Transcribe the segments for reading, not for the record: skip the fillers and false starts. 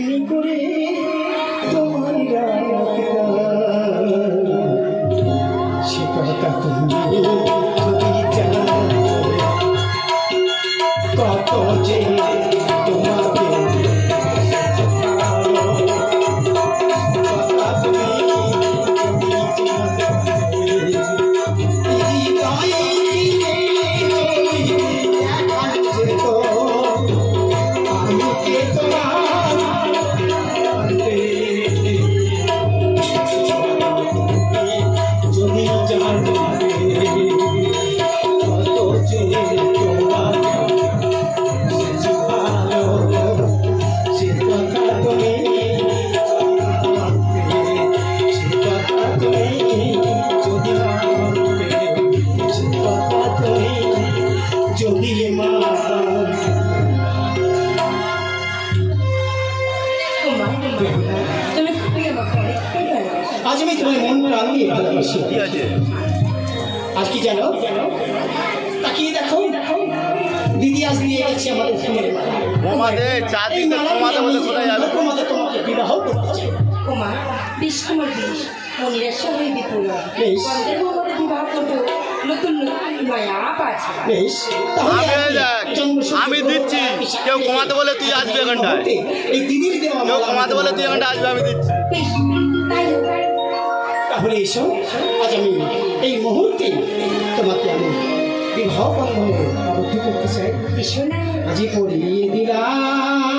এমনি করে তোমার সে কথা তুমি যদি জানো কত যে তোমাকে আজ আমি তোমার মন প্রাণ দিয়ে ভালোবাসি। আজ কি জানো তাকিয়ে দেখো দিদি আজ নিয়ে গেছে আমাদের ফুলের তোমাদের তোমাকে বিবাহ করতে চাই। কুমার বিশ কুমার বিশ মনিরের সঙ্গে বিপুল বিবাহ করবো নতুন মায়া পাচ্ছে। বেশ আমি দিচ্ছি, কেউ কমাতে বলে তুই আসবি এখানটায়, এই দিদির দেওয়া কেউ কমাতে বলে তুই এখানটা আসবি, আমি দিচ্ছি। তাহলে এসো আজ আমি এই মুহূর্তে তোমাকে আমি বিবাহ বন্ধনে আবদ্ধ করতে চাই। আজই পড়িয়ে দিলাম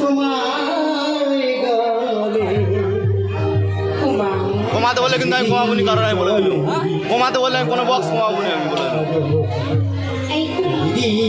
তোমার গলে। কমাতে বলে কিন্তু আমি কমাবনি, কারণ আমি বলে দিল কমাতে বললে আমি কোনো বক্স কমাবনি, আমি বলে দিল। দিদি